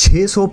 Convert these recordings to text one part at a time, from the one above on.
600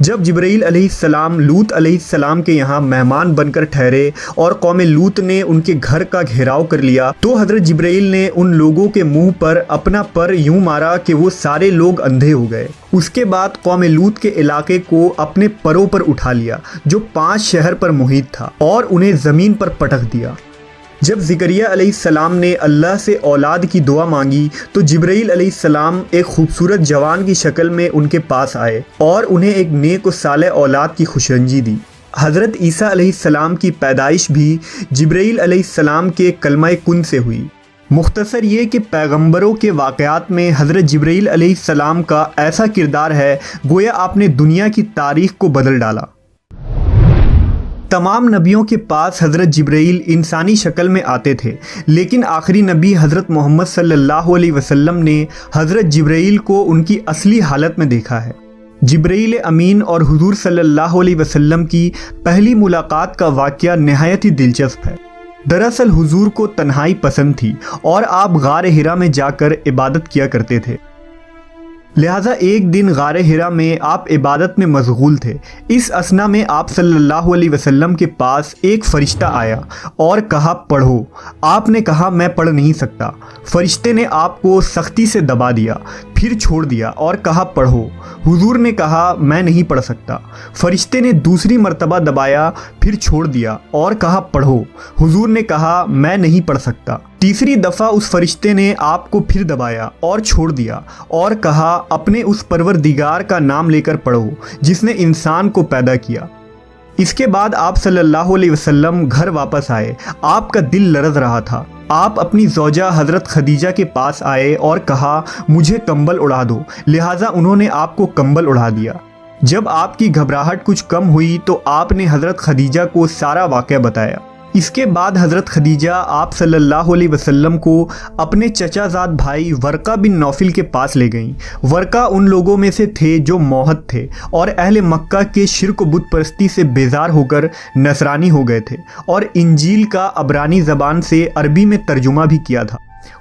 جب جبرائیل علیہ السلام لوط علیہ السلام کے یہاں مہمان بن کر ٹھہرے اور قوم لوط نے ان کے گھر کا گھیراؤ کر لیا تو حضرت جبرائیل نے ان لوگوں کے منہ پر اپنا پر یوں مارا کہ وہ سارے لوگ اندھے ہو گئے۔ اس کے بعد قوم لوط کے علاقے کو اپنے پروں پر اٹھا لیا جو 5 شہر پر محیط تھا اور انہیں زمین پر پٹک دیا۔ جب زکریا علیہ السلام نے اللہ سے اولاد کی دعا مانگی تو جبرائیل علیہ السلام ایک خوبصورت جوان کی شکل میں ان کے پاس آئے اور انہیں ایک نیک و صالح اولاد کی خوشرنجی دی۔ حضرت عیسیٰ علیہ السلام کی پیدائش بھی جبرائیل علیہ السلام کے کلمہ کن سے ہوئی۔ مختصر یہ کہ پیغمبروں کے واقعات میں حضرت جبرائیل علیہ السلام کا ایسا کردار ہے گویا آپ نے دنیا کی تاریخ کو بدل ڈالا۔ تمام نبیوں کے پاس حضرت جبرائیل انسانی شکل میں آتے تھے، لیکن آخری نبی حضرت محمد صلی اللہ علیہ وسلم نے حضرت جبرائیل کو ان کی اصلی حالت میں دیکھا ہے۔ جبرائیل امین اور حضور صلی اللہ علیہ وسلم کی پہلی ملاقات کا واقعہ نہایت ہی دلچسپ ہے۔ دراصل حضور کو تنہائی پسند تھی اور آپ غار حرا میں جا کر عبادت کیا کرتے تھے، لہٰذا ایک دن غار حرا میں آپ عبادت میں مشغول تھے۔ اس اثنا میں آپ صلی اللہ علیہ وسلم کے پاس ایک فرشتہ آیا اور کہا پڑھو۔ آپ نے کہا میں پڑھ نہیں سکتا۔ فرشتے نے آپ کو سختی سے دبا دیا، پھر چھوڑ دیا اور کہا پڑھو۔ حضور نے کہا میں نہیں پڑھ سکتا۔ فرشتے نے دوسری مرتبہ دبایا، پھر چھوڑ دیا اور کہا پڑھو۔ حضور نے کہا میں نہیں پڑھ سکتا۔ تیسری دفعہ اس فرشتے نے آپ کو پھر دبایا اور چھوڑ دیا اور کہا اپنے اس پروردگار کا نام لے کر پڑھو جس نے انسان کو پیدا کیا۔ اس کے بعد آپ صلی اللہ علیہ وسلم گھر واپس آئے۔ آپ کا دل لرز رہا تھا۔ آپ اپنی زوجہ حضرت خدیجہ کے پاس آئے اور کہا مجھے کمبل اڑا دو، لہٰذا انہوں نے آپ کو کمبل اڑا دیا۔ جب آپ کی گھبراہٹ کچھ کم ہوئی تو آپ نے حضرت خدیجہ کو سارا واقعہ بتایا۔ اس کے بعد حضرت خدیجہ آپ صلی اللہ علیہ وسلم کو اپنے چچا زاد بھائی ورقہ بن نوفل کے پاس لے گئیں۔ ورقہ ان لوگوں میں سے تھے جو موحد تھے اور اہل مکہ کے شرک و بت پرستی سے بیزار ہو کر نصرانی ہو گئے تھے اور انجیل کا عبرانی زبان سے عربی میں ترجمہ بھی کیا تھا۔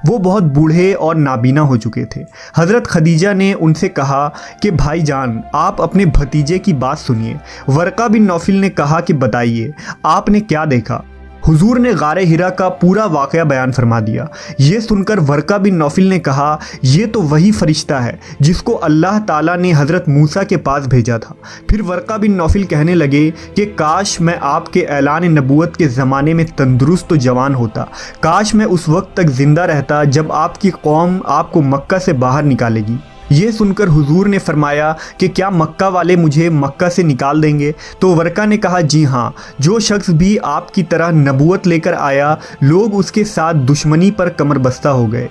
وہ بہت بوڑھے اور نابینا ہو چکے تھے۔ حضرت خدیجہ نے ان سے کہا کہ بھائی جان آپ اپنے بھتیجے کی بات سنیے۔ ورقہ بن نوفل نے کہا کہ بتائیے آپ نے کیا دیکھا؟ حضور نے غار حرا کا پورا واقعہ بیان فرما دیا۔ یہ سن کر ورقہ بن نوفل نے کہا یہ تو وہی فرشتہ ہے جس کو اللہ تعالیٰ نے حضرت موسیٰ کے پاس بھیجا تھا۔ پھر ورقہ بن نوفل کہنے لگے کہ کاش میں آپ کے اعلان نبوت کے زمانے میں تندرست و جوان ہوتا، کاش میں اس وقت تک زندہ رہتا جب آپ کی قوم آپ کو مکہ سے باہر نکالے گی۔ یہ سن کر حضور نے فرمایا کہ کیا مکہ والے مجھے مکہ سے نکال دیں گے؟ تو ورقہ نے کہا جی ہاں، جو شخص بھی آپ کی طرح نبوت لے کر آیا لوگ اس کے ساتھ دشمنی پر کمر بستہ ہو گئے۔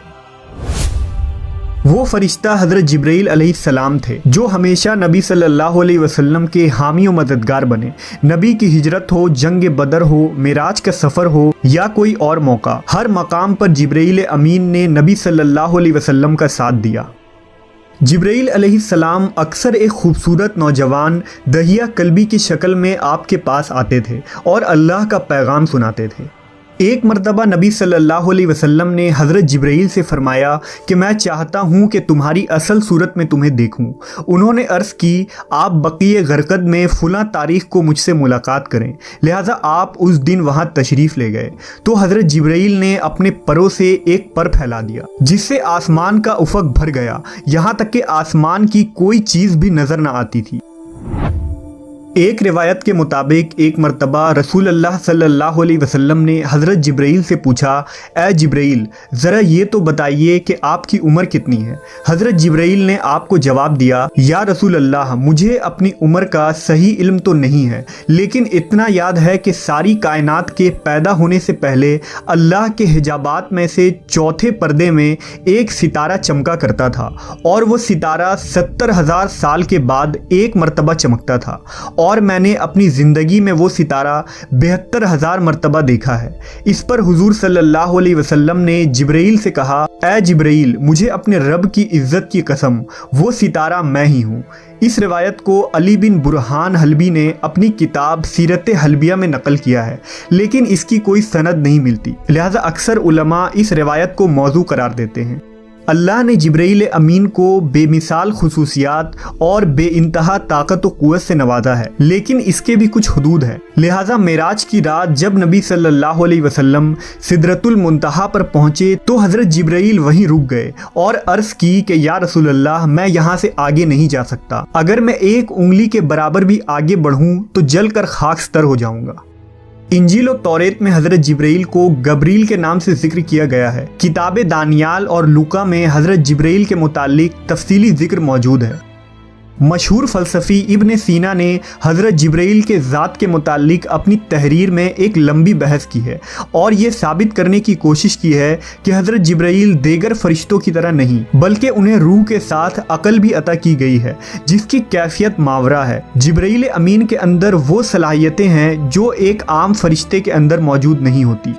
وہ فرشتہ حضرت جبرائیل علیہ السلام تھے جو ہمیشہ نبی صلی اللہ علیہ وسلم کے حامی و مددگار بنے۔ نبی کی ہجرت ہو، جنگ بدر ہو، معراج کا سفر ہو یا کوئی اور موقع، ہر مقام پر جبرائیل امین نے نبی صلی اللہ علیہ وسلم کا ساتھ دیا۔ جبرائیل علیہ السلام اکثر ایک خوبصورت نوجوان دہیہ قلبی کی شکل میں آپ کے پاس آتے تھے اور اللہ کا پیغام سناتے تھے۔ ایک مرتبہ نبی صلی اللہ علیہ وسلم نے حضرت جبرائیل سے فرمایا کہ میں چاہتا ہوں کہ تمہاری اصل صورت میں تمہیں دیکھوں۔ انہوں نے عرض کی آپ بقیع غرقد میں فلاں تاریخ کو مجھ سے ملاقات کریں، لہٰذا آپ اس دن وہاں تشریف لے گئے تو حضرت جبرائیل نے اپنے پروں سے ایک پر پھیلا دیا جس سے آسمان کا افق بھر گیا، یہاں تک کہ آسمان کی کوئی چیز بھی نظر نہ آتی تھی۔ ایک روایت کے مطابق ایک مرتبہ رسول اللہ صلی اللہ علیہ وسلم نے حضرت جبرائیل سے پوچھا اے جبرائیل ذرا یہ تو بتائیے کہ آپ کی عمر کتنی ہے؟ حضرت جبرائیل نے آپ کو جواب دیا یا رسول اللہ مجھے اپنی عمر کا صحیح علم تو نہیں ہے، لیکن اتنا یاد ہے کہ ساری کائنات کے پیدا ہونے سے پہلے اللہ کے حجابات میں سے چوتھے پردے میں ایک ستارہ چمکا کرتا تھا اور وہ ستارہ 70,000 سال کے بعد ایک مرتبہ چمکتا تھا، اور میں نے اپنی زندگی میں وہ ستارہ 72,000 مرتبہ دیکھا ہے۔ اس پر حضور صلی اللہ علیہ وسلم نے جبرائیل سے کہا اے جبرائیل مجھے اپنے رب کی عزت کی قسم وہ ستارہ میں ہی ہوں۔ اس روایت کو علی بن برہان حلبی نے اپنی کتاب سیرت حلبیہ میں نقل کیا ہے، لیکن اس کی کوئی سند نہیں ملتی، لہذا اکثر علماء اس روایت کو موضوع قرار دیتے ہیں۔ اللہ نے جبرائیل امین کو بے مثال خصوصیات اور بے انتہا طاقت و قوت سے نوازا ہے، لیکن اس کے بھی کچھ حدود ہیں۔ لہٰذا معراج کی رات جب نبی صلی اللہ علیہ وسلم سدرۃ المنتہا پر پہنچے تو حضرت جبرائیل وہیں رک گئے اور عرض کی کہ یا رسول اللہ، میں یہاں سے آگے نہیں جا سکتا، اگر میں ایک انگلی کے برابر بھی آگے بڑھوں تو جل کر خاکستر ہو جاؤں گا۔ انجیل و توریت میں حضرت جبرائیل کو گبریل کے نام سے ذکر کیا گیا ہے۔ کتاب دانیال اور لوکا میں حضرت جبرائیل کے متعلق تفصیلی ذکر موجود ہے۔ مشہور فلسفی ابن سینا نے حضرت جبرائیل کے ذات کے متعلق اپنی تحریر میں ایک لمبی بحث کی ہے اور یہ ثابت کرنے کی کوشش کی ہے کہ حضرت جبرائیل دیگر فرشتوں کی طرح نہیں، بلکہ انہیں روح کے ساتھ عقل بھی عطا کی گئی ہے جس کی کیفیت ماورا ہے۔ جبرائیل امین کے اندر وہ صلاحیتیں ہیں جو ایک عام فرشتے کے اندر موجود نہیں ہوتی۔